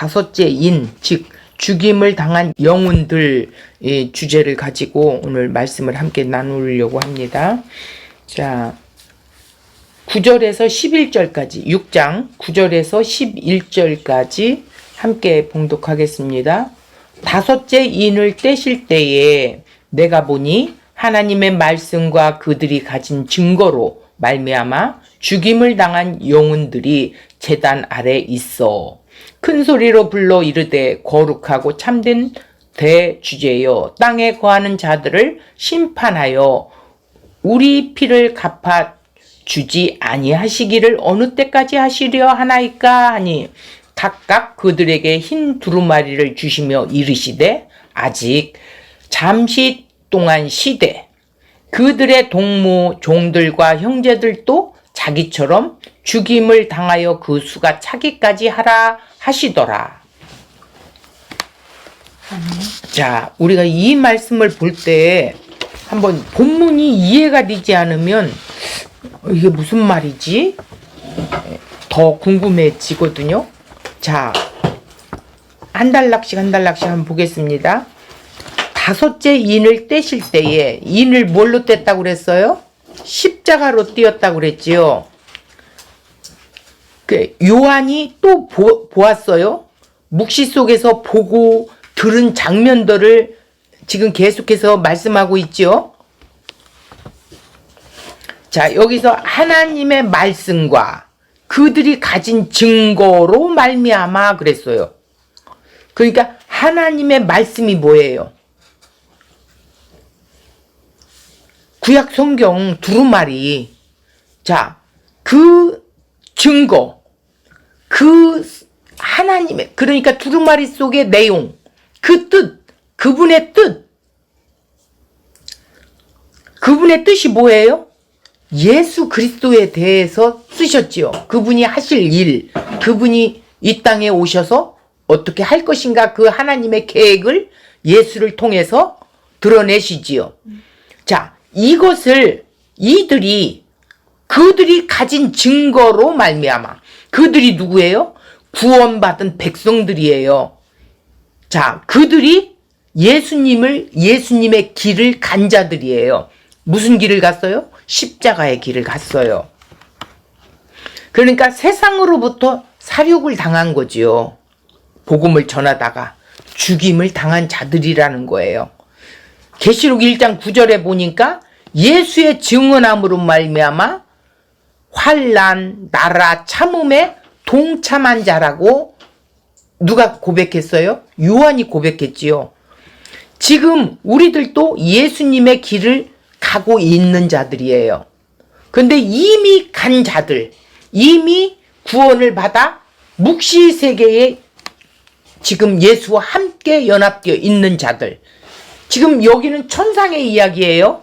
다섯째 인, 즉 죽임을 당한 영혼들 주제를 가지고 오늘 말씀을 함께 나누려고 합니다. 자, 9절에서 11절까지 6장 9절에서 11절까지 함께 봉독하겠습니다. 다섯째 인을 떼실 때에 내가 보니 하나님의 말씀과 그들이 가진 증거로 말미암아 죽임을 당한 영혼들이 제단 아래 있어 큰 소리로 불러 이르되 거룩하고 참된 대주제여 땅에 거하는 자들을 심판하여 우리 피를 갚아 주지 아니하시기를 어느 때까지 하시려 하나이까 하니 각각 그들에게 흰 두루마리를 주시며 이르시되 아직 잠시 동안 시되 그들의 동무 종들과 형제들도 자기처럼 죽임을 당하여 그 수가 차기까지 하라 하시더라. 자, 우리가 이 말씀을 볼 때 한번 본문이 이해가 되지 않으면 이게 무슨 말이지? 더 궁금해지거든요. 자, 한 달락씩 한번 보겠습니다. 다섯째 인을 떼실 때에 인을 뭘로 뗐다고 그랬어요? 십자가로 띄었다고 그랬지요. 요한이 또 보았어요. 묵시 속에서 보고 들은 장면들을 지금 계속해서 말씀하고 있죠. 자, 여기서 하나님의 말씀과 그들이 가진 증거로 말미암아 그랬어요. 그러니까 하나님의 말씀이 뭐예요? 구약 성경 두루마리. 자, 그 증거, 그 하나님의, 그러니까 두루마리 속의 내용, 그 뜻, 그분의 뜻이 뭐예요? 예수 그리스도에 대해서 쓰셨지요. 그분이 하실 일, 그분이 이 땅에 오셔서 어떻게 할 것인가 그 하나님의 계획을 예수를 통해서 드러내시지요. 자, 이것을 그들이 가진 증거로 말미암아. 그들이 누구예요? 구원받은 백성들이에요. 자, 그들이 예수님의 길을 간 자들이에요. 무슨 길을 갔어요? 십자가의 길을 갔어요. 그러니까 세상으로부터 사륙을 당한 거지요. 복음을 전하다가 죽임을 당한 자들이라는 거예요. 계시록 1장 9절에 보니까 예수의 증언함으로 말미암아 환난, 나라, 참음에 동참한 자라고 누가 고백했어요? 요한이 고백했지요. 지금 우리들도 예수님의 길을 가고 있는 자들이에요. 근데 이미 간 자들, 이미 구원을 받아 묵시 세계에 지금 예수와 함께 연합되어 있는 자들. 지금 여기는 천상의 이야기예요.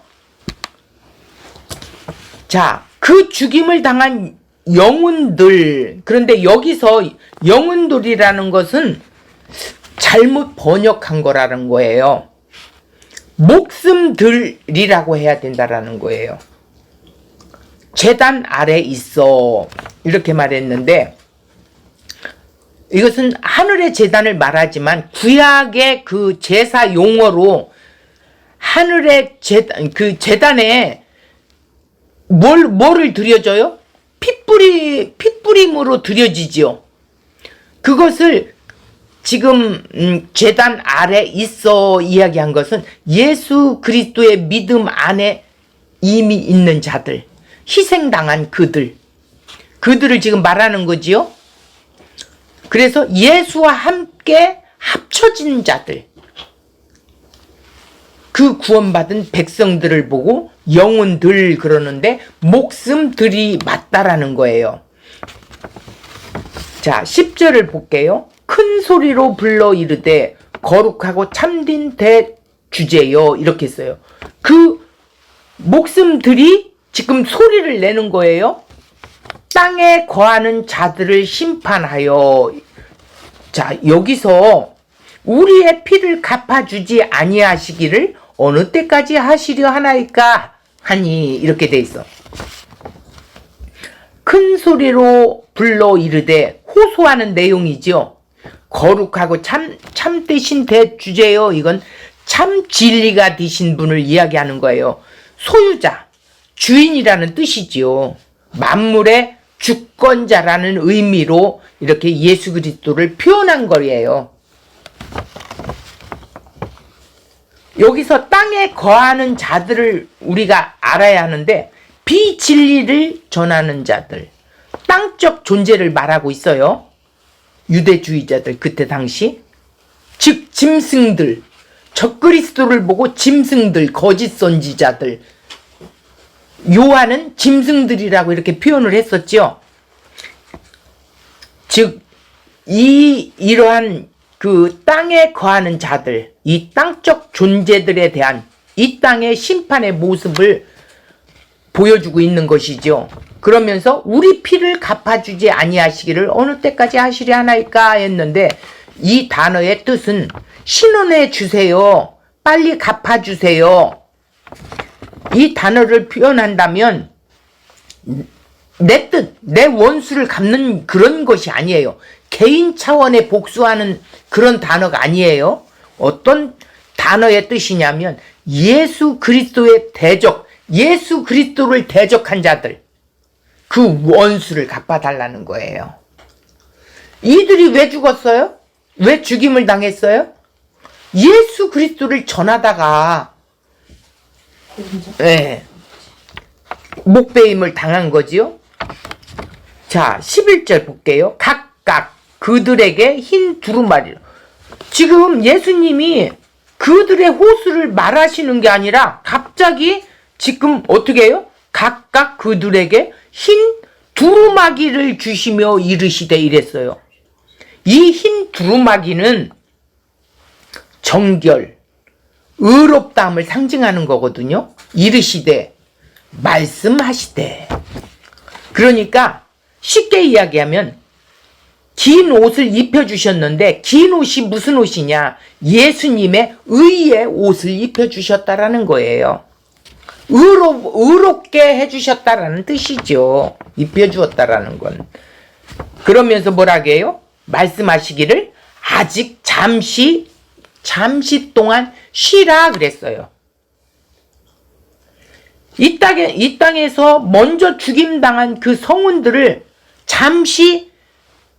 자, 그 죽임을 당한 영혼들. 그런데 여기서 영혼들이라는 것은 잘못 번역한 거라는 거예요. 목숨들이라고 해야 된다라는 거예요. 제단 아래 있어 이렇게 말했는데 이것은 하늘의 제단을 말하지만 구약의 그 제사 용어로 하늘의 제단, 그 제단에 뭐를 드려져요? 핏부림으로 드려지지요. 그것을 지금 제단 아래 있어 이야기한 것은 예수 그리스도의 믿음 안에 이미 있는 자들, 희생당한 그들을 지금 말하는 거지요. 그래서 예수와 함께 합쳐진 자들, 그 구원받은 백성들을 보고 영혼들 그러는데 목숨들이 맞다라는 거예요. 자, 10절을 볼게요. 큰 소리로 불러 이르되 거룩하고 참된 대주제여 이렇게 했어요. 그 목숨들이 지금 소리를 내는 거예요. 땅에 거하는 자들을 심판하여. 자, 여기서 우리의 피를 갚아주지 아니하시기를 어느 때까지 하시려 하나이까 하니 이렇게 돼 있어. 큰 소리로 불러 이르되 호소하는 내용이죠. 거룩하고 참 뜻인 대주제요. 이건 참 진리가 되신 분을 이야기하는 거예요. 소유자, 주인이라는 뜻이지요. 만물의 주권자라는 의미로 이렇게 예수 그리스도를 표현한 거예요. 여기서 땅에 거하는 자들을 우리가 알아야 하는데, 비진리를 전하는 자들, 땅적 존재를 말하고 있어요. 유대주의자들 그때 당시, 즉 짐승들, 적그리스도를 보고 짐승들, 거짓 선지자들, 요한은 짐승들이라고 이렇게 표현을 했었죠. 즉 이러한 그 땅에 거하는 자들, 이 땅적 존재들에 대한 이 땅의 심판의 모습을 보여주고 있는 것이죠. 그러면서 우리 피를 갚아주지 아니하시기를 어느 때까지 하시려 하나이까 했는데, 이 단어의 뜻은 신원해 주세요, 빨리 갚아주세요. 이 단어를 표현한다면 내 뜻, 내 원수를 갚는 그런 것이 아니에요. 개인 차원의 복수하는 그런 단어가 아니에요. 어떤 단어의 뜻이냐면 예수 그리스도의 대적, 예수 그리스도를 대적한 자들, 그 원수를 갚아달라는 거예요. 이들이 왜 죽었어요? 왜 죽임을 당했어요? 예수 그리스도를 전하다가 목베임을 당한 거지요. 자, 11절 볼게요. 각각 그들에게 흰 두루마리로. 지금 예수님이 그들의 호수를 말하시는 게 아니라 갑자기 지금 어떻게 해요? 각각 그들에게 흰 두루마기를 주시며 이르시되 이랬어요. 이 흰 두루마기는 정결, 의롭다함을 상징하는 거거든요. 이르시되, 말씀하시되. 그러니까 쉽게 이야기하면 긴 옷을 입혀주셨는데, 긴 옷이 무슨 옷이냐? 예수님의 의의 옷을 입혀주셨다라는 거예요. 의롭게 해주셨다라는 뜻이죠. 입혀주었다라는 건. 그러면서 뭐라고 해요? 말씀하시기를 아직 잠시 동안 쉬라 그랬어요. 이 땅에서 먼저 죽임당한 그 성운들을 잠시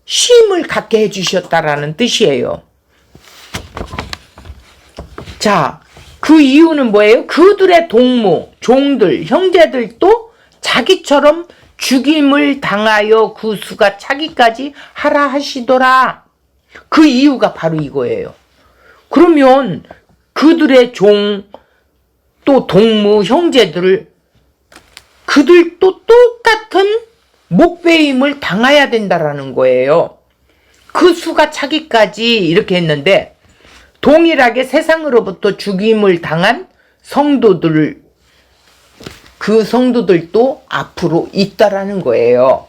쉼을 갖게 해주셨다라는 뜻이에요. 자, 그 이유는 뭐예요? 그들의 동무, 종들, 형제들도 자기처럼 죽임을 당하여 그 수가 차기까지 하라 하시더라. 그 이유가 바로 이거예요. 그러면 그들의 종, 또 동무, 형제들을 그들도 똑같은 목베임을 당해야 된다라는 거예요. 그 수가 차기까지 이렇게 했는데, 동일하게 세상으로부터 죽임을 당한 성도들, 그 성도들도 앞으로 있다라는 거예요.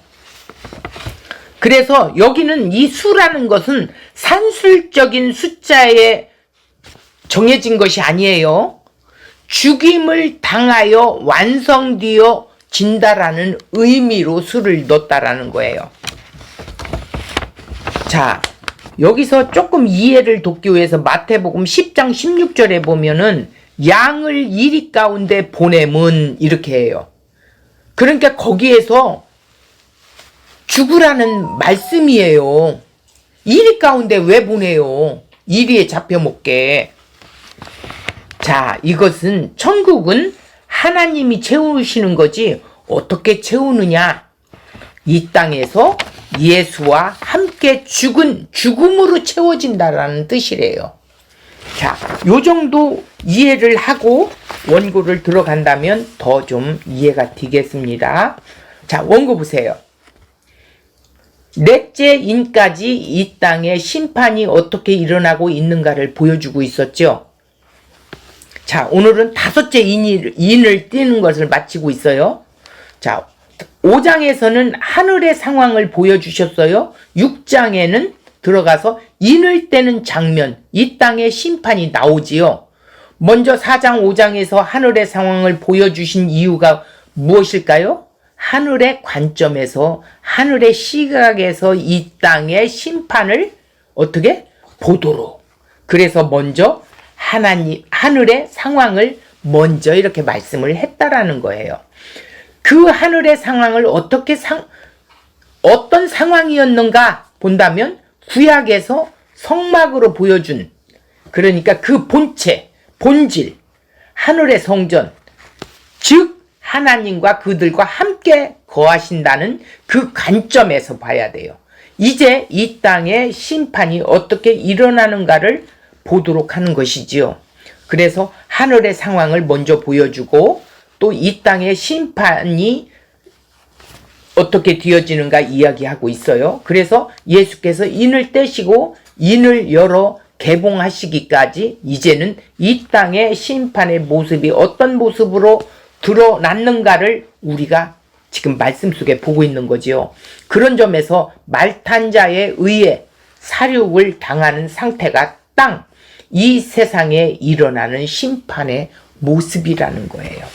그래서 여기는 이 수라는 것은 산술적인 숫자에 정해진 것이 아니에요. 죽임을 당하여 완성되어 진다라는 의미로 수를 넣었다라는 거예요. 자, 여기서 조금 이해를 돕기 위해서 마태복음 10장 16절에 보면은 양을 이리 가운데 보냄은 이렇게 해요. 그러니까 거기에서 죽으라는 말씀이에요. 이리 가운데 왜 보내요? 이리에 잡혀 먹게. 자, 이것은 천국은 하나님이 채우시는 거지 어떻게 채우느냐? 이 땅에서 예수와 함께 죽음으로 채워진다라는 뜻이래요. 자, 요 정도 이해를 하고 원고를 들어간다면 더 좀 이해가 되겠습니다. 자, 원고 보세요. 넷째 인까지 이 땅에 심판이 어떻게 일어나고 있는가를 보여주고 있었죠. 자, 오늘은 다섯째 인을 띄는 것을 마치고 있어요. 자, 5장에서는 하늘의 상황을 보여주셨어요. 6장에는 들어가서 인을 떼는 장면, 이 땅의 심판이 나오지요. 먼저 4장, 5장에서 하늘의 상황을 보여주신 이유가 무엇일까요? 하늘의 관점에서, 하늘의 시각에서 이 땅의 심판을 어떻게? 보도록. 그래서 먼저 하늘의 상황을 먼저 이렇게 말씀을 했다라는 거예요. 그 하늘의 상황을 어떤 상황이었는가 본다면 구약에서 성막으로 보여준, 그러니까 그 본체, 본질, 하늘의 성전, 즉 하나님과 그들과 함께 거하신다는 그 관점에서 봐야 돼요. 이제 이 땅의 심판이 어떻게 일어나는가를 보도록 하는 것이지요. 그래서 하늘의 상황을 먼저 보여주고 또 이 땅의 심판이 어떻게 되어지는가 이야기하고 있어요. 그래서 예수께서 인을 떼시고 인을 열어 개봉하시기까지 이제는 이 땅의 심판의 모습이 어떤 모습으로 드러났는가를 우리가 지금 말씀 속에 보고 있는 거지요. 그런 점에서 말탄자에 의해 사륙을 당하는 상태가 이 세상에 일어나는 심판의 모습이라는 거예요.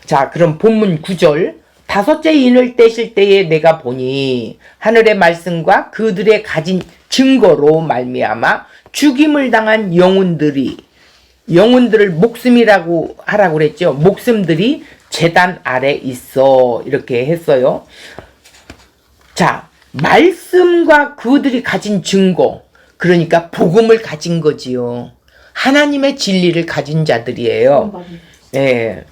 자, 그럼 본문 9절, 다섯째 인을 떼실 때에 내가 보니 하늘의 말씀과 그들의 가진 증거로 말미암아 죽임을 당한 영혼들을 목숨이라고 하라고 그랬죠. 목숨들이 제단 아래 있어, 이렇게 했어요. 자, 말씀과 그들이 가진 증거, 그러니까 복음을 가진 거지요. 하나님의 진리를 가진 자들이에요. 네.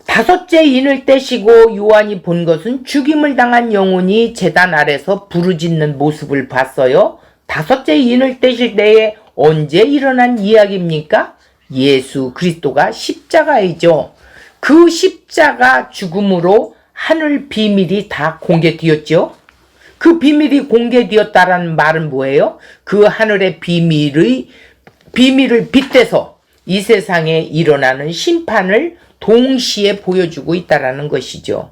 다섯째 인을 떼시고 요한이 본 것은 죽임을 당한 영혼이 제단 아래서 부르짖는 모습을 봤어요. 다섯째 인을 떼실 때에 언제 일어난 이야기입니까? 예수 그리스도가 십자가이죠. 그 십자가 죽음으로 하늘 비밀이 다 공개되었죠. 그 비밀이 공개되었다라는 말은 뭐예요? 그 하늘의 비밀을 빗대서 이 세상에 일어나는 심판을 동시에 보여주고 있다라는 것이죠.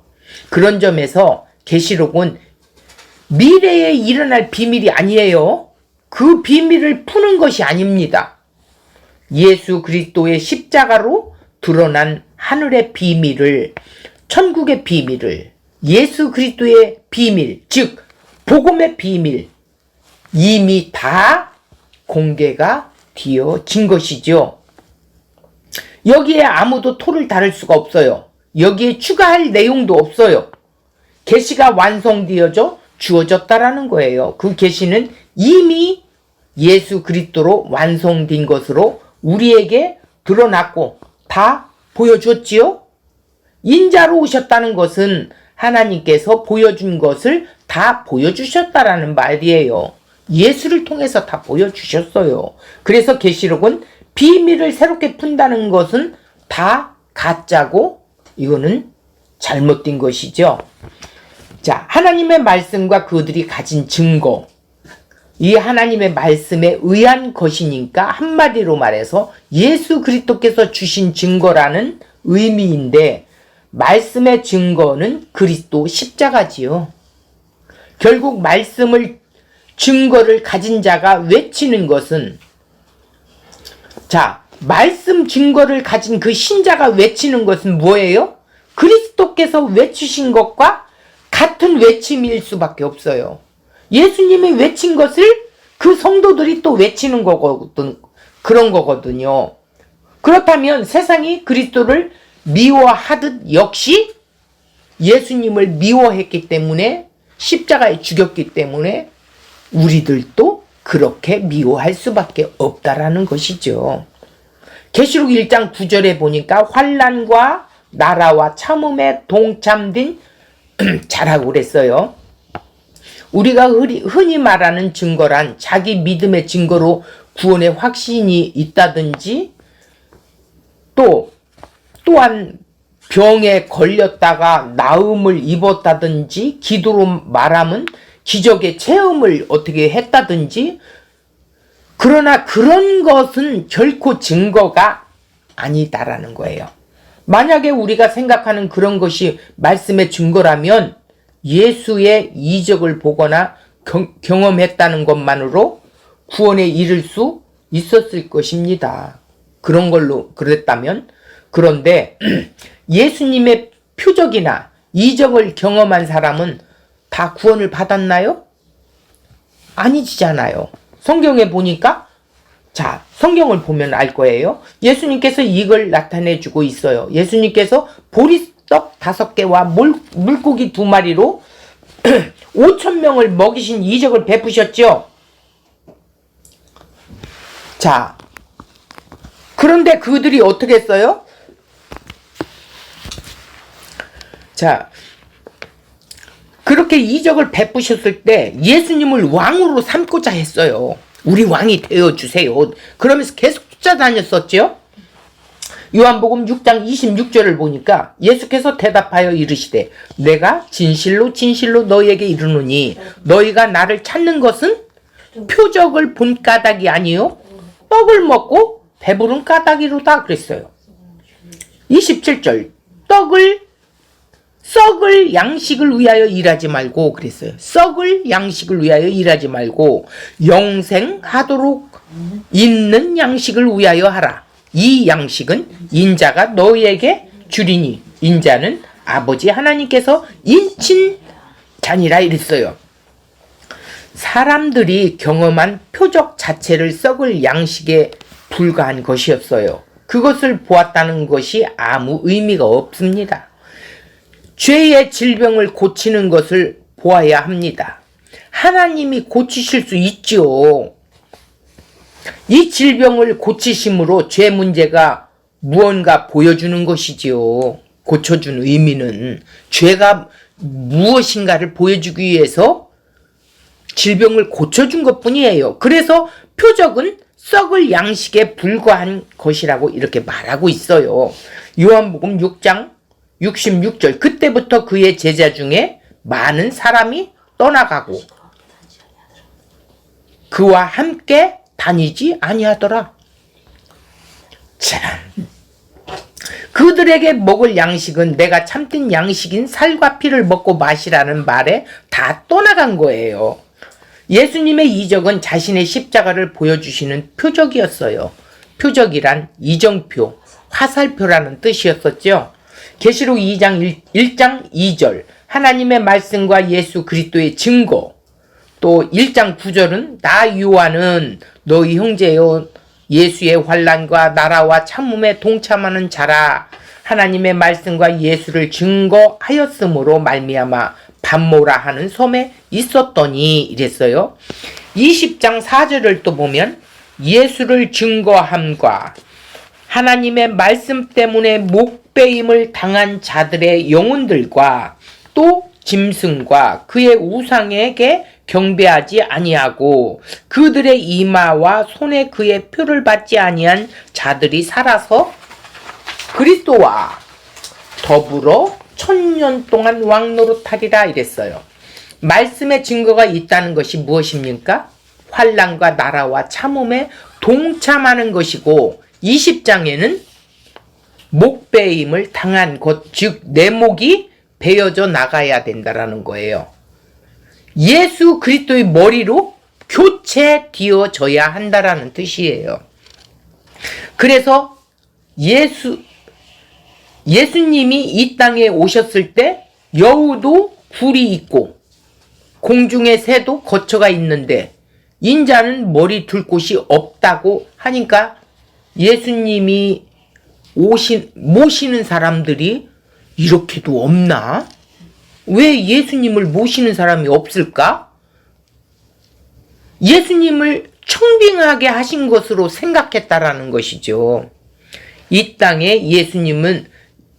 그런 점에서 계시록은 미래에 일어날 비밀이 아니에요. 그 비밀을 푸는 것이 아닙니다. 예수 그리스도의 십자가로 드러난 하늘의 비밀을, 천국의 비밀을, 예수 그리스도의 비밀, 즉 복음의 비밀 이미 다 공개가 되어진 것이죠. 여기에 아무도 토를 다룰 수가 없어요. 여기에 추가할 내용도 없어요. 계시가 완성되어져 주어졌다라는 거예요. 그 계시는 이미 예수 그리스도로 완성된 것으로 우리에게 드러났고 다 보여줬지요. 인자로 오셨다는 것은 하나님께서 보여준 것을 다 보여주셨다라는 말이에요. 예수를 통해서 다 보여주셨어요. 그래서 계시록은 비밀을 새롭게 푼다는 것은 다 가짜고 이거는 잘못된 것이죠. 자, 하나님의 말씀과 그들이 가진 증거, 이 하나님의 말씀에 의한 것이니까 한마디로 말해서 예수 그리스도께서 주신 증거라는 의미인데, 말씀의 증거는 그리스도 십자가지요. 결국 증거를 가진 자가 외치는 것은, 자, 말씀 증거를 가진 그 신자가 외치는 것은 뭐예요? 그리스도께서 외치신 것과 같은 외침일 수밖에 없어요. 예수님이 외친 것을 그 성도들이 또 외치는 거거든, 그런 거거든요. 그렇다면 세상이 그리스도를 미워하듯 역시 예수님을 미워했기 때문에, 십자가에 죽였기 때문에 우리들도 그렇게 미워할 수밖에 없다라는 것이죠. 계시록 1장 9절에 보니까 환난과 나라와 참음에 동참된 자라고 그랬어요. 우리가 흔히 말하는 증거란 자기 믿음의 증거로 구원의 확신이 있다든지, 또한 병에 걸렸다가 나음을 입었다든지, 기도로 말하면 기적의 체험을 어떻게 했다든지, 그러나 그런 것은 결코 증거가 아니다라는 거예요. 만약에 우리가 생각하는 그런 것이 말씀의 증거라면 예수의 이적을 보거나 경험했다는 것만으로 구원에 이를 수 있었을 것입니다. 그런 걸로 그랬다면. 그런데 예수님의 표적이나 이적을 경험한 사람은 다 구원을 받았나요? 아니잖아요. 성경에 보니까, 자, 성경을 보면 알 거예요. 예수님께서 이걸 나타내 주고 있어요. 예수님께서 보리떡 5개와 물고기 2마리로 5,000명을 먹이신 이적을 베푸셨죠. 자, 그런데 그들이 어떻게 했어요? 자, 그렇게 이적을 베푸셨을 때 예수님을 왕으로 삼고자 했어요. 우리 왕이 되어주세요. 그러면서 계속 쫓아다녔었죠. 요한복음 6장 26절을 보니까 예수께서 대답하여 이르시되 내가 진실로 진실로 너희에게 이르노니 너희가 나를 찾는 것은 표적을 본 까닭이 아니요 떡을 먹고 배부른 까닭이로다 그랬어요. 27절 썩을 양식을 위하여 일하지 말고 그랬어요. 썩을 양식을 위하여 일하지 말고 영생하도록 있는 양식을 위하여 하라. 이 양식은 인자가 너희에게 주리니 인자는 아버지 하나님께서 인친 자니라 이랬어요. 사람들이 경험한 표적 자체를 썩을 양식에 불과한 것이었어요. 그것을 보았다는 것이 아무 의미가 없습니다. 죄의 질병을 고치는 것을 보아야 합니다. 하나님이 고치실 수 있죠. 이 질병을 고치심으로 죄 문제가 무언가 보여주는 것이지요. 고쳐준 의미는 죄가 무엇인가를 보여주기 위해서 질병을 고쳐준 것뿐이에요. 그래서 표적은 썩을 양식에 불과한 것이라고 이렇게 말하고 있어요. 요한복음 6장 66절 그때부터 그의 제자 중에 많은 사람이 떠나가고 그와 함께 다니지 아니하더라. 참, 그들에게 먹을 양식은 내가 참된 양식인 살과 피를 먹고 마시라는 말에 다 떠나간 거예요. 예수님의 이적은 자신의 십자가를 보여주시는 표적이었어요. 표적이란 이정표, 화살표라는 뜻이었었죠. 계시록 2장 1장 2절 하나님의 말씀과 예수 그리스도의 증거, 또 1장 9절은 나 요한은 너희 형제요 예수의 환난과 나라와 참음에 동참하는 자라. 하나님의 말씀과 예수를 증거하였으므로 말미암아 반모라 하는 섬에 있었더니 이랬어요. 20장 4절을 또 보면 예수를 증거함과 하나님의 말씀 때문에 목배임을 당한 자들의 영혼들과 또 짐승과 그의 우상에게 경배하지 아니하고 그들의 이마와 손에 그의 표를 받지 아니한 자들이 살아서 그리스도와 더불어 1000년 동안 왕노릇하리라 이랬어요. 말씀의 증거가 있다는 것이 무엇입니까? 환난과 나라와 참음에 동참하는 것이고 20장에는 목배임을 당한 것, 즉 내 목이 베어져 나가야 된다라는 거예요. 예수 그리스도의 머리로 교체되어져야 한다라는 뜻이에요. 그래서 예수님이 이 땅에 오셨을 때 여우도 굴이 있고 공중의 새도 거처가 있는데 인자는 머리 둘 곳이 없다고 하니까 예수님이 모시는 사람들이 이렇게도 없나? 왜 예수님을 모시는 사람이 없을까? 예수님을 청빙하게 하신 것으로 생각했다라는 것이죠. 이 땅에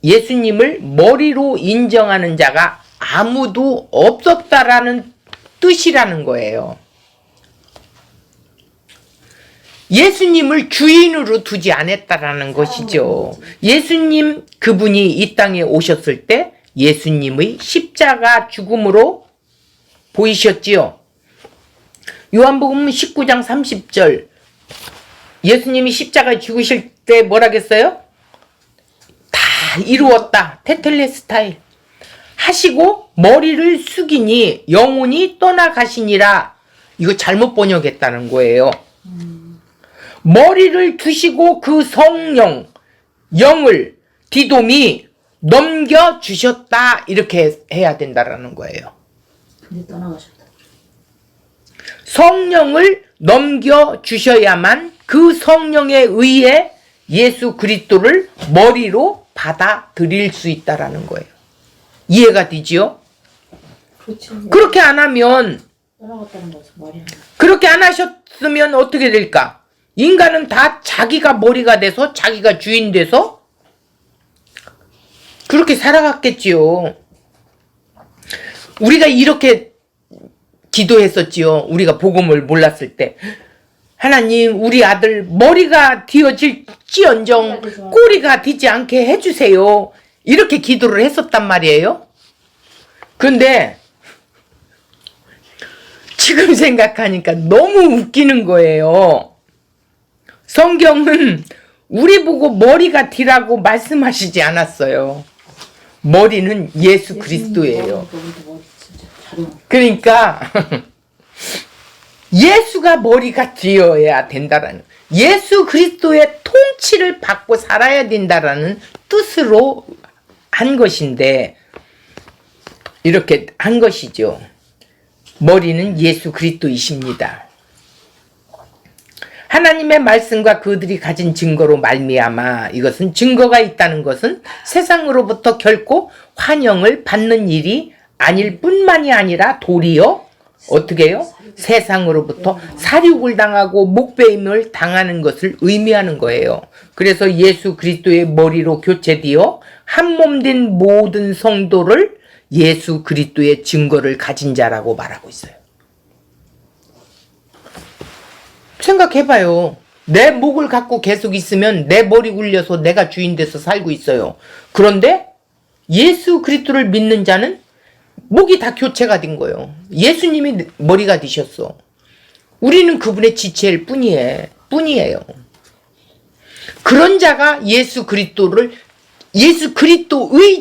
예수님을 머리로 인정하는 자가 아무도 없었다라는 뜻이라는 거예요. 예수님을 주인으로 두지 않았다라는 것이죠. 예수님 그분이 이 땅에 오셨을 때 예수님의 십자가 죽음으로 보이셨지요. 요한복음 19장 30절 예수님이 십자가에 죽으실 때 뭐라겠어요? 다 이루었다. 테텔레스타일 하시고 머리를 숙이니 영혼이 떠나가시니라. 이거 잘못 번역했다는 거예요. 머리를 두시고 그 성령, 영을 디돔이 넘겨주셨다. 이렇게 해야 된다라는 거예요. 근데 떠나가셨다. 성령을 넘겨주셔야만 그 성령에 의해 예수 그리스도를 머리로 받아들일 수 있다라는 거예요. 이해가 되지요? 그렇죠. 그렇게 안 하면, 따라갔다는 거죠. 머리 하나. 그렇게 안 하셨으면 어떻게 될까? 인간은 다 자기가 머리가 돼서 자기가 주인 돼서 그렇게 살아갔겠지요. 우리가 이렇게 기도했었지요. 우리가 복음을 몰랐을 때. 하나님, 우리 아들 머리가 뒤어질지언정 꼬리가 되지 않게 해주세요. 이렇게 기도를 했었단 말이에요. 근데 지금 생각하니까 너무 웃기는 거예요. 성경은 우리 보고 머리가 뒤라고 말씀하시지 않았어요. 머리는 예수 그리스도예요. 그러니까 예수가 머리가 되어야 된다라는, 예수 그리스도의 통치를 받고 살아야 된다라는 뜻으로 한 것인데 이렇게 한 것이죠. 머리는 예수 그리스도이십니다. 하나님의 말씀과 그들이 가진 증거로 말미암아, 이것은 증거가 있다는 것은 세상으로부터 결코 환영을 받는 일이 아닐 뿐만이 아니라 도리어 어떻게 해요? 세상으로부터 사륙을 당하고 목배임을 당하는 것을 의미하는 거예요. 그래서 예수 그리스도의 머리로 교체되어 한 몸 된 모든 성도를 예수 그리스도의 증거를 가진 자라고 말하고 있어요. 생각해봐요. 내 목을 갖고 계속 있으면 내 머리 굴려서 내가 주인 돼서 살고 있어요. 그런데 예수 그리스도를 믿는 자는 목이 다 교체가 된 거예요. 예수님이 머리가 되셨어. 우리는 그분의 지체일 뿐이에요. 그런 자가 예수 그리스도의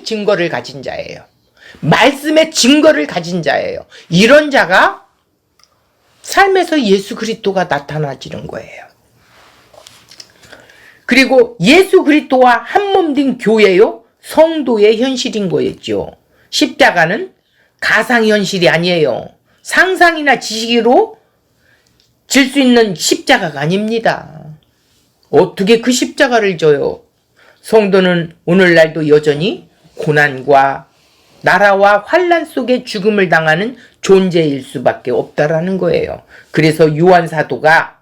증거를 가진 자예요. 말씀의 증거를 가진 자예요. 이런 자가 삶에서 예수 그리스도가 나타나지는 거예요. 그리고 예수 그리스도와 한 몸 된 교회요, 성도의 현실인 거였죠. 십자가는 가상현실이 아니에요. 상상이나 지식으로 질 수 있는 십자가가 아닙니다. 어떻게 그 십자가를 져요? 성도는 오늘날도 여전히 고난과 나라와 환난 속에 죽음을 당하는 존재일 수밖에 없다라는 거예요. 그래서 요한 사도가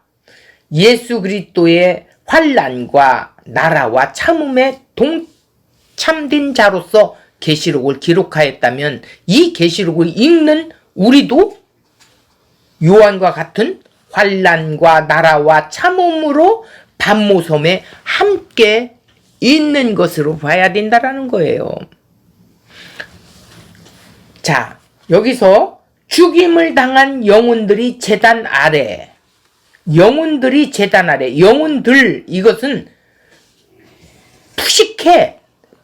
예수 그리스도의 환난과 나라와 참음에 동참된 자로서 계시록을 기록하였다면, 이 계시록을 읽는 우리도 요한과 같은 환난과 나라와 참음으로 반모섬에 함께 있는 것으로 봐야 된다라는 거예요. 자, 여기서 죽임을 당한 영혼들이 제단 아래, 영혼들, 이것은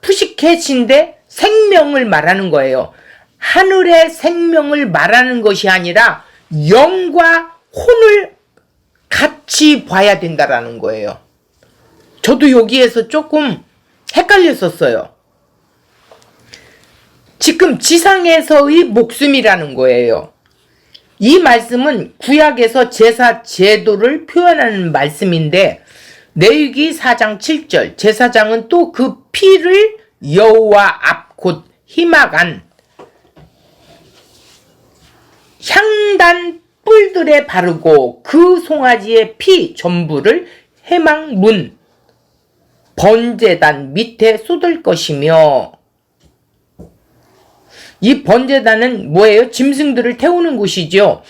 푸시켓인데 생명을 말하는 거예요. 하늘의 생명을 말하는 것이 아니라 영과 혼을 같이 봐야 된다라는 거예요. 저도 여기에서 조금 헷갈렸었어요. 지금 지상에서의 목숨이라는 거예요. 이 말씀은 구약에서 제사 제도를 표현하는 말씀인데, 레위기 4장 7절, 제사장은 또 그 피를 여호와 앞 곧 희막안 향단 뿔들에 바르고 그 송아지의 피 전부를 회막문 번제단 밑에 쏟을 것이며, 이 번제단은 뭐예요? 짐승들을 태우는 곳이죠.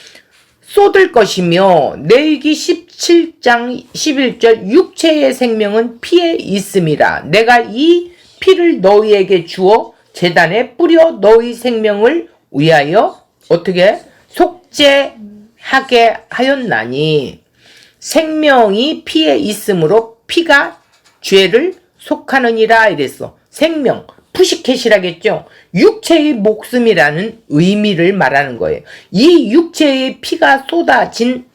쏟을 것이며, 레위기 17장 11절, 육체의 생명은 피에 있음이라. 내가 이 피를 너희에게 주어 제단에 뿌려 너희 생명을 위하여 어떻게 속죄하게 하였나니, 생명이 피에 있으므로 피가 죄를 속하느니라 이랬어. 생명, 푸시켓이라겠죠. 육체의 목숨이라는 의미를 말하는 거예요. 이 육체의 피가 쏟아진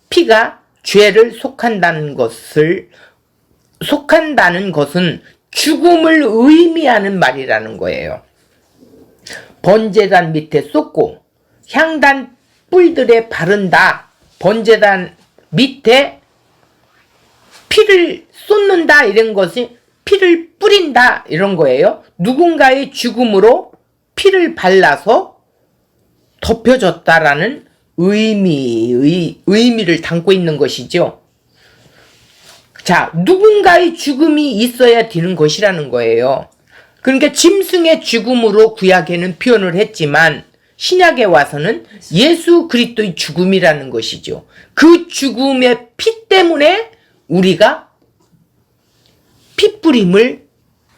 피가 죄를 속한다는 것은 죽음을 의미하는 말이라는 거예요. 번제단 밑에 쏟고 향단 뿔들에 바른다. 번제단 밑에 피를 쏟는다 이런 것이 피를 뿌린다 이런 거예요. 누군가의 죽음으로 피를 발라서 덮여졌다라는 의미를 담고 있는 것이죠. 자, 누군가의 죽음이 있어야 되는 것이라는 거예요. 그러니까 짐승의 죽음으로 구약에는 표현을 했지만 신약에 와서는 예수 그리스도의 죽음이라는 것이죠. 그 죽음의 피 때문에 우리가 피뿌림을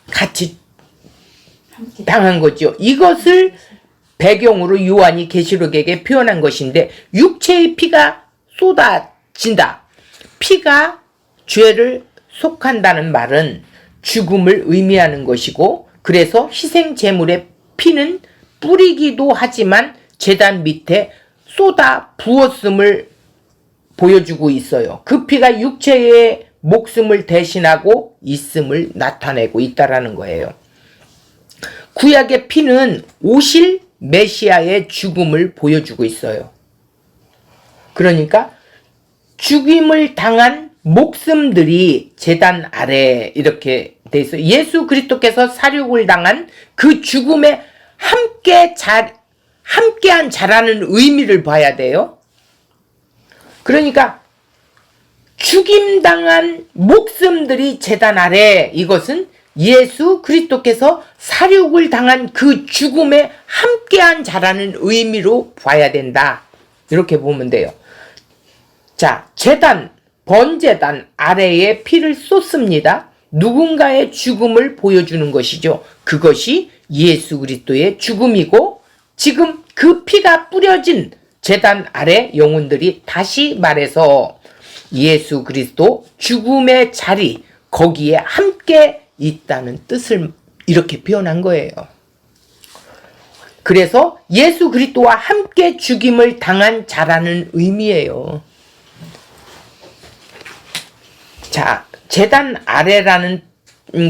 같이 당한 거죠. 이것을 배경으로 요한이 계시록에게 표현한 것인데 육체의 피가 쏟아진다. 피가 죄를 속한다는 말은 죽음을 의미하는 것이고 그래서 희생 제물의 피는 뿌리기도 하지만 제단 밑에 쏟아 부었음을 보여주고 있어요. 그 피가 육체의 목숨을 대신하고 있음을 나타내고 있다라는 거예요. 구약의 피는 오실 메시아의 죽음을 보여주고 있어요. 그러니까 죽임을 당한 목숨들이 제단 아래 이렇게 돼 있어요. 예수 그리스도께서 사륙을 당한 그 죽음에 함께한 자라는 의미를 봐야 돼요. 그러니까 죽임당한 목숨들이 제단 아래, 이것은 예수 그리스도께서 사륙을 당한 그 죽음에 함께한 자라는 의미로 봐야 된다. 이렇게 보면 돼요. 자, 제단, 번제단 아래에 피를 쏟습니다. 누군가의 죽음을 보여주는 것이죠. 그것이 예수 그리스도의 죽음이고 지금 그 피가 뿌려진 제단 아래 영혼들이 다시 말해서 예수 그리스도 죽음의 자리, 거기에 함께 있다는 뜻을 이렇게 표현한 거예요. 그래서 예수 그리스도와 함께 죽임을 당한 자라는 의미예요. 자, 제단 아래라는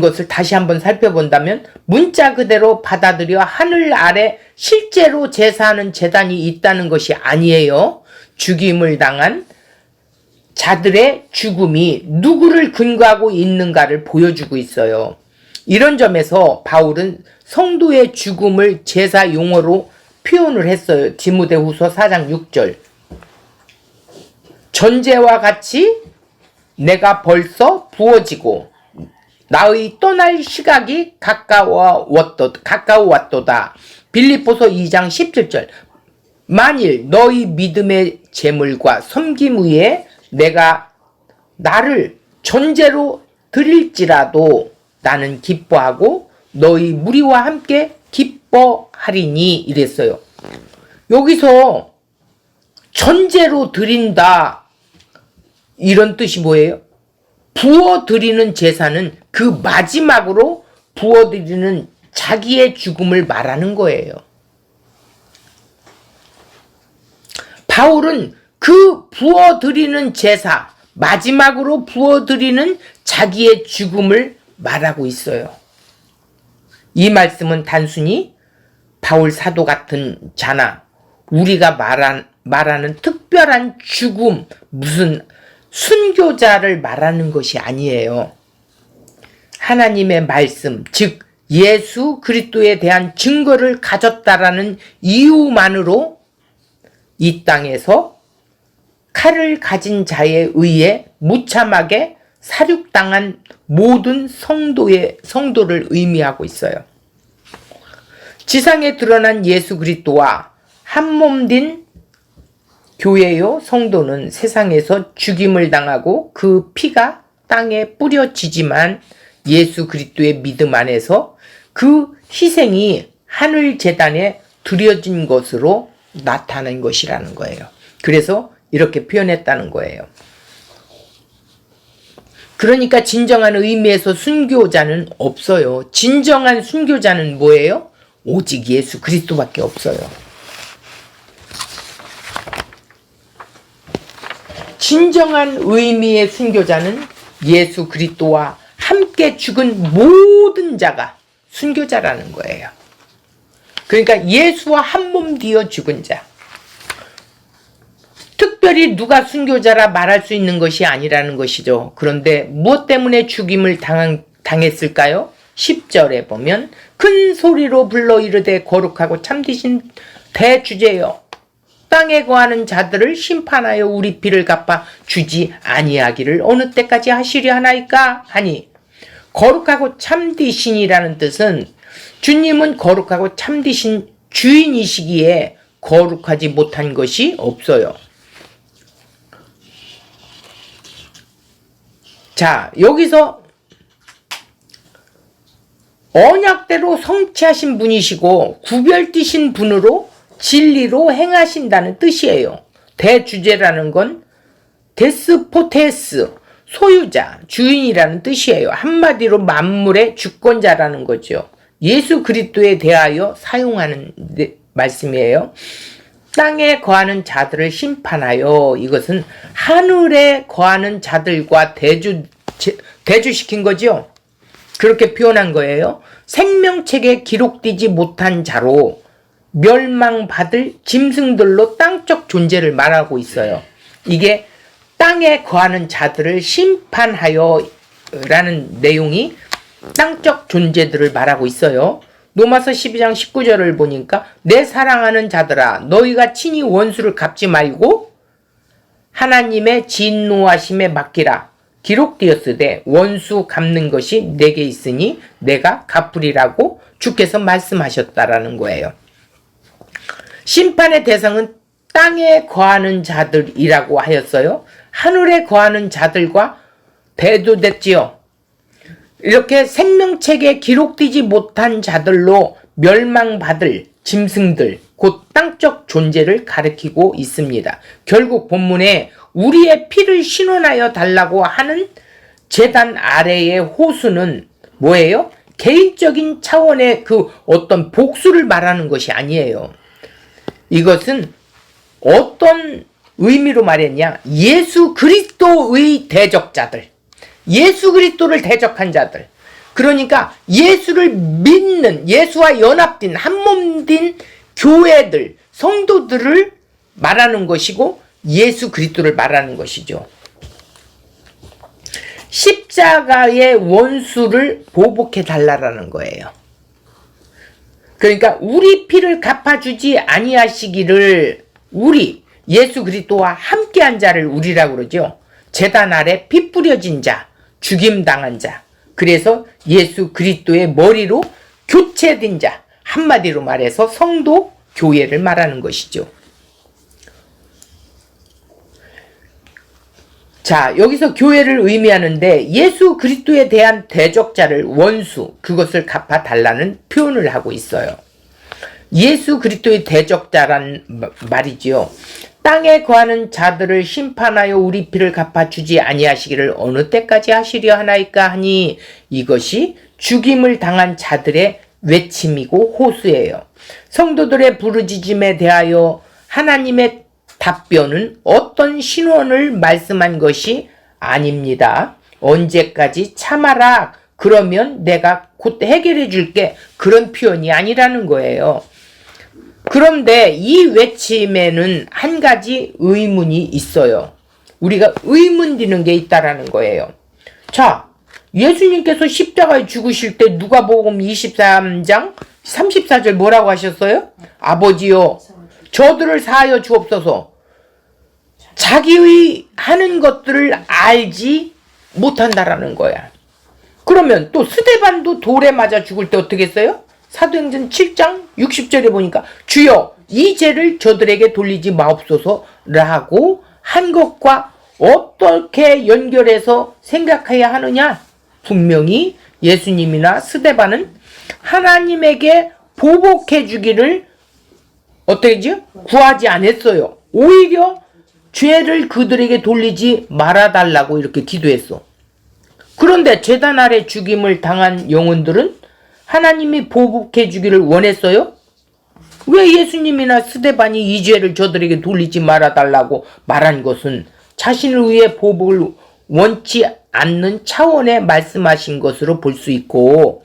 것을 다시 한번 살펴본다면 문자 그대로 받아들여 하늘 아래 실제로 제사하는 제단이 있다는 것이 아니에요. 죽임을 당한 자들의 죽음이 누구를 근거하고 있는가를 보여주고 있어요. 이런 점에서 바울은 성도의 죽음을 제사 용어로 표현을 했어요. 디모데후서 4장 6절. 전제와 같이 내가 벌써 부어지고 나의 떠날 시각이 가까워왔도다. 빌립보서 2장 17절. 만일 너희 믿음의 제물과 섬김 위에 내가 나를 전제로 드릴지라도 나는 기뻐하고 너희 무리와 함께 기뻐하리니 이랬어요. 여기서 전제로 드린다 이런 뜻이 뭐예요? 부어드리는 제사는 그 마지막으로 부어드리는 자기의 죽음을 말하는 거예요. 바울은 그 부어드리는 제사, 마지막으로 부어드리는 자기의 죽음을 말하고 있어요. 이 말씀은 단순히 바울 사도 같은 자나 우리가 말하는 특별한 죽음, 무슨 순교자를 말하는 것이 아니에요. 하나님의 말씀, 즉 예수 그리스도에 대한 증거를 가졌다라는 이유만으로 이 땅에서 칼을 가진 자에 의해 무참하게 사륙당한 모든 성도를 의미하고 있어요. 지상에 드러난 예수 그리스도와 한몸 된 교회요 성도는 세상에서 죽임을 당하고 그 피가 땅에 뿌려지지만 예수 그리스도의 믿음 안에서 그 희생이 하늘 제단에 드려진 것으로 나타난 것이라는 거예요. 그래서 이렇게 표현했다는 거예요. 그러니까 진정한 의미에서 순교자는 없어요. 진정한 순교자는 뭐예요? 오직 예수 그리스도밖에 없어요. 진정한 의미의 순교자는 예수 그리스도와 함께 죽은 모든 자가 순교자라는 거예요. 그러니까 예수와 한 몸 되어 죽은 자. 특별히 누가 순교자라 말할 수 있는 것이 아니라는 것이죠. 그런데 무엇 때문에 죽임을 당했을까요? 10절에 보면 큰 소리로 불러 이르되 거룩하고 참되신 대주제여 땅에 거하는 자들을 심판하여 우리 피를 갚아 주지 아니하기를 어느 때까지 하시려 하나이까 하니, 거룩하고 참되신이라는 뜻은 주님은 거룩하고 참되신 주인이시기에 거룩하지 못한 것이 없어요. 자, 여기서 언약대로 성취하신 분이시고 구별되신 분으로 진리로 행하신다는 뜻이에요. 대주제라는 건 데스포테스, 소유자, 주인이라는 뜻이에요. 한마디로 만물의 주권자라는 거죠. 예수 그리스도에 대하여 사용하는 말씀이에요. 땅에 거하는 자들을 심판하여, 이것은 하늘에 거하는 자들과 대주시킨 거죠. 그렇게 표현한 거예요. 생명책에 기록되지 못한 자로 멸망받을 짐승들로 땅적 존재를 말하고 있어요. 이게 땅에 거하는 자들을 심판하여 라는 내용이 땅적 존재들을 말하고 있어요. 로마서 12장 19절을 보니까 내 사랑하는 자들아 너희가 친히 원수를 갚지 말고 하나님의 진노하심에 맡기라. 기록되었으되 원수 갚는 것이 내게 있으니 내가 갚으리라고 주께서 말씀하셨다라는 거예요. 심판의 대상은 땅에 거하는 자들이라고 하였어요. 하늘에 거하는 자들과 대조됐지요. 이렇게 생명책에 기록되지 못한 자들로 멸망받을 짐승들, 곧 땅적 존재를 가리키고 있습니다. 결국 본문에 우리의 피를 신원하여 달라고 하는 제단 아래의 호수는 뭐예요? 개인적인 차원의 그 어떤 복수를 말하는 것이 아니에요. 이것은 어떤 의미로 말했냐? 예수 그리스도의 대적자들, 예수 그리스도를 대적한 자들, 그러니까 예수를 믿는, 예수와 연합된 한몸된 교회들, 성도들을 말하는 것이고 예수 그리스도를 말하는 것이죠. 십자가의 원수를 보복해 달라라는 거예요. 그러니까 우리 피를 갚아주지 아니하시기를, 우리 예수 그리스도와 함께한 자를 우리라고 그러죠. 제단 아래 피 뿌려진 자, 죽임당한 자, 그래서 예수 그리스도의 머리로 교체된 자, 한마디로 말해서 성도, 교회를 말하는 것이죠. 자, 여기서 교회를 의미하는데 예수 그리스도에 대한 대적자를, 원수, 그것을 갚아달라는 표현을 하고 있어요. 예수 그리스도의 대적자란 말이지요. 땅에 거하는 자들을 심판하여 우리 피를 갚아주지 아니하시기를 어느 때까지 하시려 하나이까 하니, 이것이 죽임을 당한 자들의 외침이고 호소예요. 성도들의 부르짖음에 대하여 하나님의 답변은 어떤 신원을 말씀한 것이 아닙니다. 언제까지 참아라, 그러면 내가 곧 해결해 줄게, 그런 표현이 아니라는 거예요. 그런데 이 외침에는 한 가지 의문이 있어요. 우리가 의문 드는 게 있다라는 거예요. 자, 예수님께서 십자가에 죽으실 때 누가복음 23장 34절 뭐라고 하셨어요? 아버지요, 저들을 사하여 주옵소서. 자기의 하는 것들을 알지 못한다라는 거야. 그러면 또 스데반도 돌에 맞아 죽을 때 어떻게 했어요? 사도행전 7장 60절에 보니까 주여 이 죄를 저들에게 돌리지 마옵소서라고 한 것과 어떻게 연결해서 생각해야 하느냐? 분명히 예수님이나 스데반은 하나님에게 보복해 주기를 어떻게 하죠? 구하지 않았어요. 오히려 죄를 그들에게 돌리지 말아달라고 이렇게 기도했어. 그런데 제단 아래 죽임을 당한 영혼들은 하나님이 보복해 주기를 원했어요? 왜 예수님이나 스데반이 이 죄를 저들에게 돌리지 말아달라고 말한 것은 자신을 위해 보복을 원치 않는 차원에 말씀하신 것으로 볼 수 있고,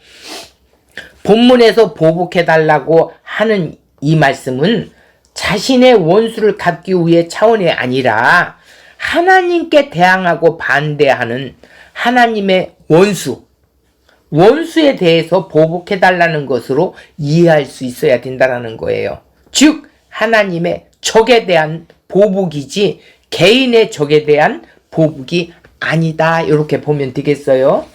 본문에서 보복해 달라고 하는 이 말씀은 자신의 원수를 갚기 위해 차원이 아니라 하나님께 대항하고 반대하는 하나님의 원수에 대해서 보복해달라는 것으로 이해할 수 있어야 된다는 거예요. 즉 하나님의 적에 대한 보복이지 개인의 적에 대한 보복이 아니다, 이렇게 보면 되겠어요.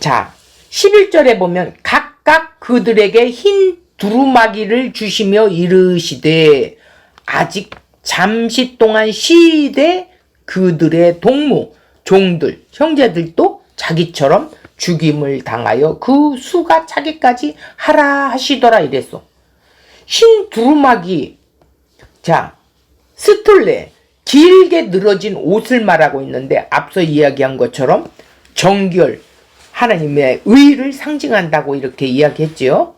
자, 11절에 보면 각각 그들에게 흰 두루마기를 주시며 이르시되 아직 잠시 동안 쉬되 그들의 동무 종들 형제들도 자기처럼 죽임을 당하여 그 수가 차기까지 하라 하시더라 이랬어. 흰 두루마기, 자, 스툴레, 길게 늘어진 옷을 말하고 있는데 앞서 이야기한 것처럼 정결, 하나님의 의를 상징한다고 이렇게 이야기했지요.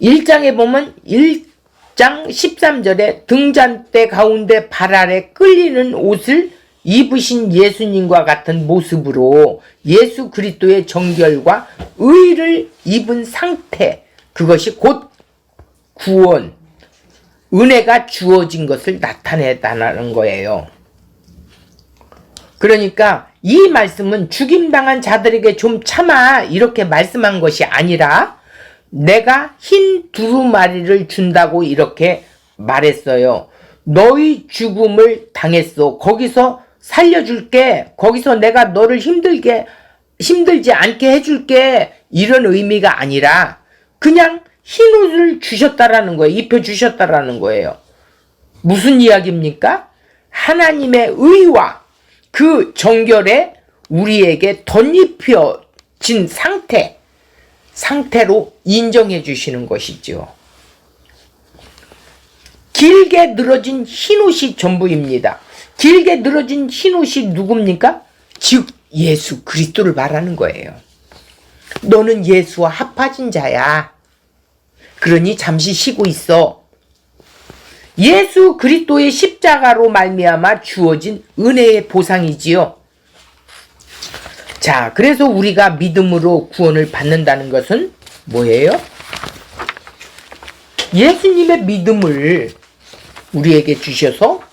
1장에 보면 1장 13절에 등잔대 가운데 발 아래 끌리는 옷을 입으신 예수님과 같은 모습으로 예수 그리스도의 정결과 의를 입은 상태, 그것이 곧 구원, 은혜가 주어진 것을 나타내다는 거예요. 그러니까 이 말씀은 죽임당한 자들에게 좀 참아 이렇게 말씀한 것이 아니라 내가 흰 두루마리를 준다고 이렇게 말했어요. 너희 죽음을 당했어. 거기서 살려줄게. 거기서 내가 너를 힘들지 않게 해줄게. 이런 의미가 아니라 그냥 흰 옷을 주셨다라는 거예요. 입혀주셨다라는 거예요. 무슨 이야기입니까? 하나님의 의와 그 정결에 우리에게 덧입혀진 상태로 인정해 주시는 것이죠. 길게 늘어진 흰옷이 전부입니다. 길게 늘어진 흰옷이 누굽니까? 즉 예수 그리스도를 말하는 거예요. 너는 예수와 합하진 자야. 그러니 잠시 쉬고 있어. 예수 그리스도의 십자가로 말미암아 주어진 은혜의 보상이지요. 자, 그래서 우리가 믿음으로 구원을 받는다는 것은 뭐예요? 예수님의 믿음을 우리에게 주셔서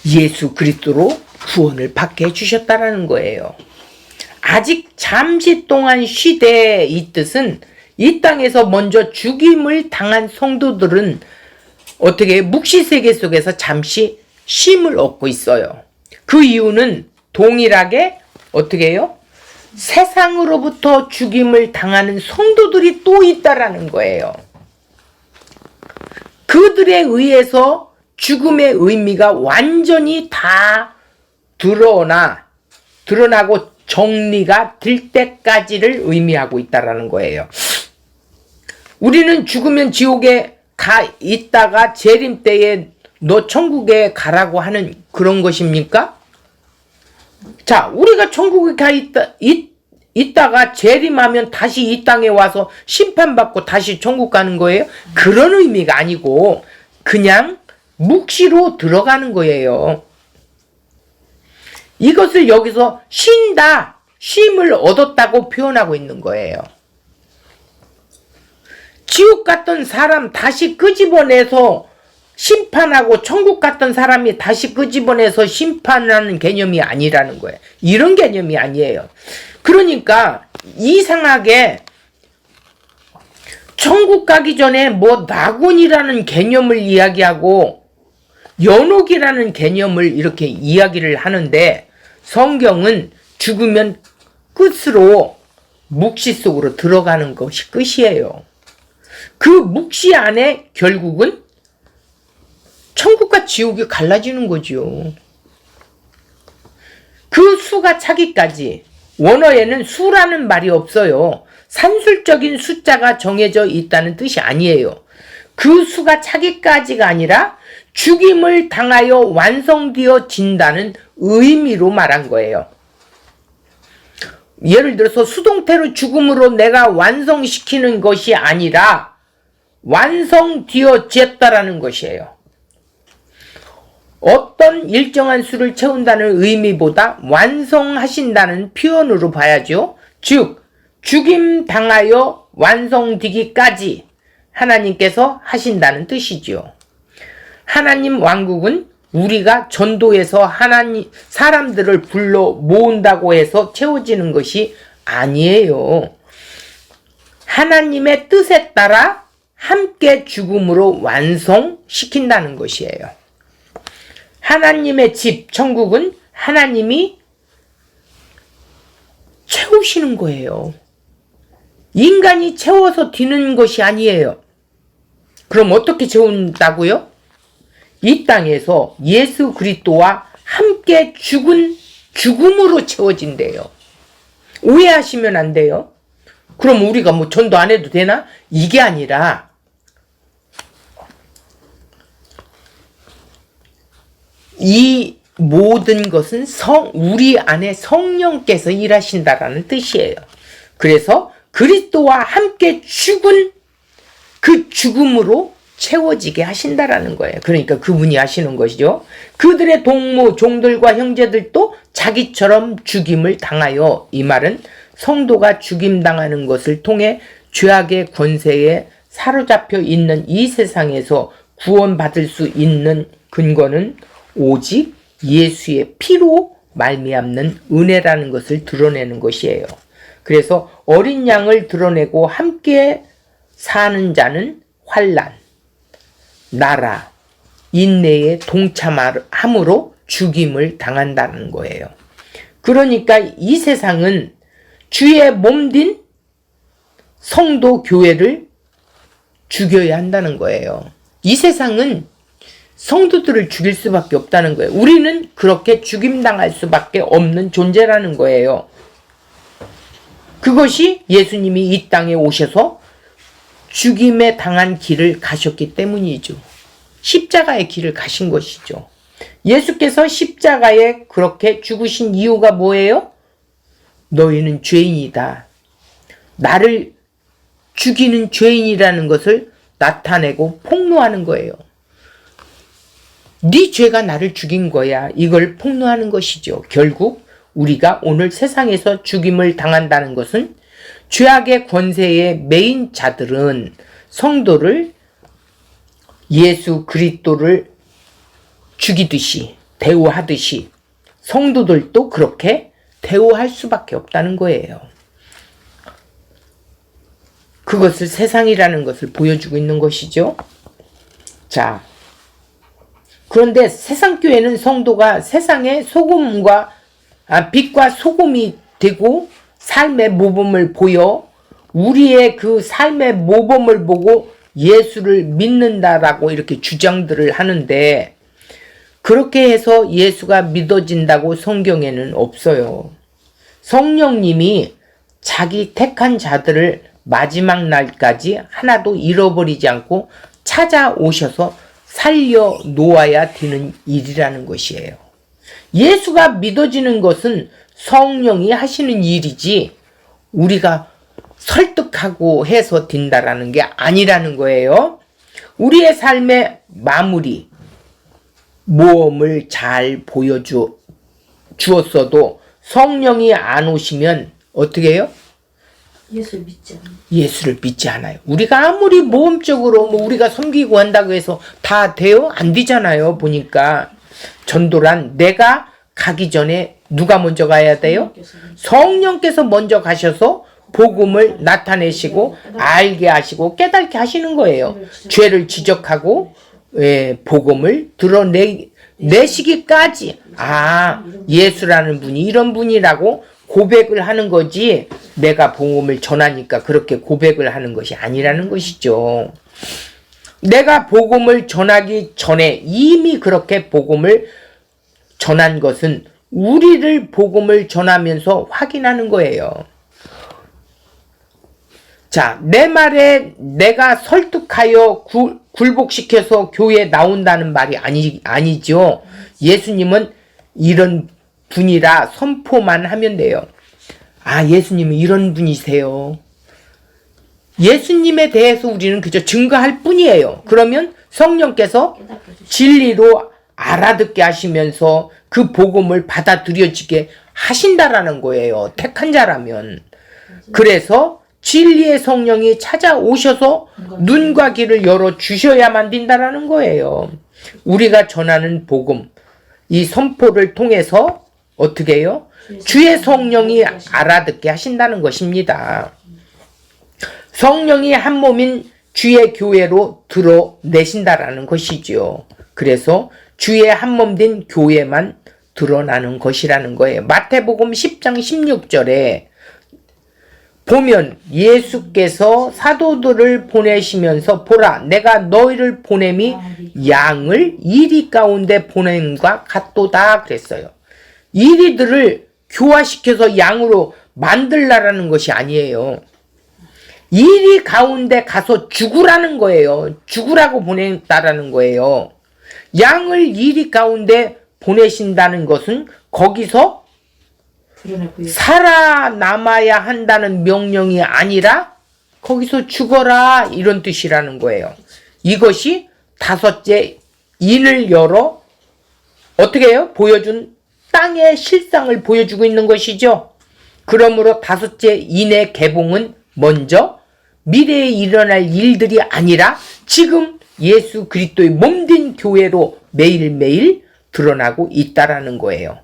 예수 그리스도로 구원을 받게 해주셨다는 거예요. 아직 잠시 동안 쉬되 이 뜻은 이 땅에서 먼저 죽임을 당한 성도들은 어떻게 묵시세계 속에서 잠시 쉼을 얻고 있어요. 그 이유는 동일하게 어떻게 해요? 세상으로부터 죽임을 당하는 성도들이 또 있다라는 거예요. 그들에 의해서 죽음의 의미가 완전히 다 드러나고 정리가 될 때까지를 의미하고 있다라는 거예요. 우리는 죽으면 지옥에 가 있다가 재림 때에 너 천국에 가라고 하는 그런 것입니까? 자, 우리가 천국에 가 있다가 재림하면 다시 이 땅에 와서 심판받고 다시 천국 가는 거예요? 그런 의미가 아니고 그냥 묵시로 들어가는 거예요. 이것을 여기서 쉰다, 쉼을 얻었다고 표현하고 있는 거예요. 지옥 갔던 사람 다시 끄집어내서 심판하고 천국 갔던 사람이 다시 끄집어내서 심판하는 개념이 아니라는 거예요. 이런 개념이 아니에요. 그러니까 이상하게 천국 가기 전에 뭐 낙원이라는 개념을 이야기하고 연옥이라는 개념을 이렇게 이야기를 하는데 성경은 죽으면 끝으로 묵시 속으로 들어가는 것이 끝이에요. 그 묵시 안에 결국은 천국과 지옥이 갈라지는 거죠. 그 수가 차기까지, 원어에는 수라는 말이 없어요. 산술적인 숫자가 정해져 있다는 뜻이 아니에요. 그 수가 차기까지가 아니라 죽임을 당하여 완성되어진다는 의미로 말한 거예요. 예를 들어서 수동태로 죽음으로 내가 완성시키는 것이 아니라 완성되어졌다라는 것이에요. 어떤 일정한 수를 채운다는 의미보다 완성하신다는 표현으로 봐야죠. 즉 죽임 당하여 완성되기까지 하나님께서 하신다는 뜻이죠. 하나님 왕국은 우리가 전도해서 하나님 사람들을 불러 모은다고 해서 채워지는 것이 아니에요. 하나님의 뜻에 따라 함께 죽음으로 완성시킨다는 것이에요. 하나님의 집, 천국은 하나님이 채우시는 거예요. 인간이 채워서 뒤는 것이 아니에요. 그럼 어떻게 채운다고요? 이 땅에서 예수 그리스도와 함께 죽은 죽음으로 채워진대요. 오해하시면 안 돼요. 그럼 우리가 뭐 전도 안 해도 되나? 이게 아니라 이 모든 것은 우리 안에 성령께서 일하신다라는 뜻이에요. 그래서 그리스도와 함께 죽은 그 죽음으로 채워지게 하신다라는 거예요. 그러니까 그분이 하시는 것이죠. 그들의 동무, 종들과 형제들도 자기처럼 죽임을 당하여, 이 말은 성도가 죽임당하는 것을 통해 죄악의 권세에 사로잡혀 있는 이 세상에서 구원받을 수 있는 근거는 오직 예수의 피로 말미암는 은혜라는 것을 드러내는 것이에요. 그래서 어린 양을 드러내고 함께 사는 자는 환난, 나라, 인내에 동참함으로 죽임을 당한다는 거예요. 그러니까 이 세상은 주의 몸된 성도 교회를 죽여야 한다는 거예요. 이 세상은 성도들을 죽일 수밖에 없다는 거예요. 우리는 그렇게 죽임당할 수밖에 없는 존재라는 거예요. 그것이 예수님이 이 땅에 오셔서 죽임에 당한 길을 가셨기 때문이죠. 십자가의 길을 가신 것이죠. 예수께서 십자가에 그렇게 죽으신 이유가 뭐예요? 너희는 죄인이다. 나를 죽이는 죄인이라는 것을 나타내고 폭로하는 거예요. 네 죄가 나를 죽인 거야. 이걸 폭로하는 것이죠. 결국 우리가 오늘 세상에서 죽임을 당한다는 것은 죄악의 권세에 매인 자들은 성도를 예수 그리스도를 죽이듯이 대우하듯이 성도들도 그렇게 대우할 수밖에 없다는 거예요. 그것을 세상이라는 것을 보여주고 있는 것이죠. 자, 그런데 세상 교회는 성도가 세상의 소금과 빛과 소금이 되고 삶의 모범을 보여 우리의 그 삶의 모범을 보고 예수를 믿는다라고 이렇게 주장들을 하는데, 그렇게 해서 예수가 믿어진다고 성경에는 없어요. 성령님이 자기 택한 자들을 마지막 날까지 하나도 잃어버리지 않고 찾아오셔서 살려 놓아야 되는 일이라는 것이에요. 예수가 믿어지는 것은 성령이 하시는 일이지 우리가 설득하고 해서 된다라는 게 아니라는 거예요. 우리의 삶의 마무리, 모험을 잘 보여주었어도 성령이 안 오시면 어떻게 해요? 예수를 믿지 않아요. 예수를 믿지 않아요. 우리가 아무리 모험적으로 우리가 섬기고 한다고 해서 다 돼요? 안 되잖아요. 보니까 전도란 내가 가기 전에 누가 먼저 가야 돼요? 성령께서 먼저 가셔서 복음을 나타내시고 알게 하시고 깨닫게 하시는 거예요. 죄를 지적하고 복음을 드러내시기까지 예수라는 분이 이런 분이라고 고백을 하는 거지, 내가 복음을 전하니까 그렇게 고백을 하는 것이 아니라는 것이죠. 내가 복음을 전하기 전에 이미 그렇게 복음을 전한 것은 우리를 복음을 전하면서 확인하는 거예요. 자, 내 말에 내가 설득하여 굴복시켜서 교회에 나온다는 말이 아니죠. 예수님은 이런 분이라 선포만 하면 돼요. 예수님은 이런 분이세요. 예수님에 대해서 우리는 그저 증거할 뿐이에요. 그러면 성령께서 진리로 알아듣게 하시면서 그 복음을 받아들여지게 하신다라는 거예요. 택한 자라면. 그래서 진리의 성령이 찾아오셔서 눈과 귀를 열어 주셔야만 된다라는 거예요. 우리가 전하는 복음, 이 선포를 통해서 어떻게 해요? 주의 성령이 알아듣게 하신다는 것입니다. 성령이 한 몸인 주의 교회로 드러내신다라는 것이지요. 그래서 주의 한 몸 된 교회만 드러나는 것이라는 거예요. 마태복음 10장 16절에 보면 예수께서 사도들을 보내시면서 보라 내가 너희를 보냄이 양을 이리 가운데 보냄과 같도다 그랬어요. 이리들을 교화시켜서 양으로 만들라라는 것이 아니에요. 이리 가운데 가서 죽으라는 거예요. 죽으라고 보냈다라는 거예요. 양을 이리 가운데 보내신다는 것은 거기서 살아남아야 한다는 명령이 아니라 거기서 죽어라 이런 뜻이라는 거예요. 이것이 다섯째 인을 열어 어떻게 해요? 보여준 땅의 실상을 보여주고 있는 것이죠. 그러므로 다섯째 인의 개봉은 먼저 미래에 일어날 일들이 아니라 지금 예수 그리스도의 몸된 교회로 매일매일 드러나고 있다라는 거예요.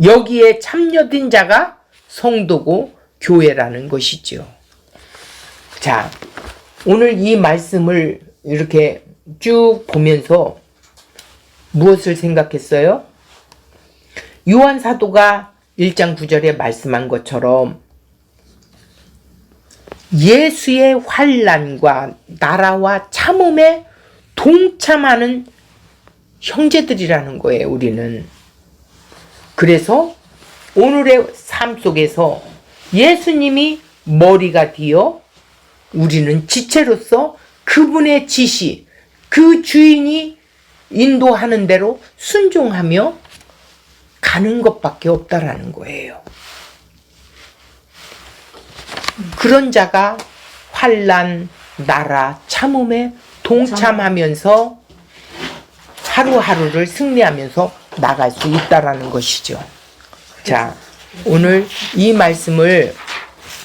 여기에 참여된 자가 성도고 교회라는 것이죠. 자, 오늘 이 말씀을 이렇게 쭉 보면서 무엇을 생각했어요? 요한 사도가 1장 9절에 말씀한 것처럼 예수의 환난과 나라와 참음에 동참하는 형제들이라는 거예요, 우리는. 그래서 오늘의 삶 속에서 예수님이 머리가 되어 우리는 지체로서 그분의 지시, 그 주인이 인도하는 대로 순종하며 가는 것밖에 없다라는 거예요. 그런 자가 환난, 나라, 참음에 동참하면서 하루하루를 승리하면서 나갈 수 있다라는 것이죠. 자, 오늘 이 말씀을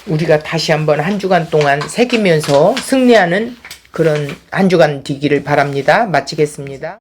우리가 다시 한번 한 주간 동안 새기면서 승리하는 그런 한 주간 되기를 바랍니다. 마치겠습니다.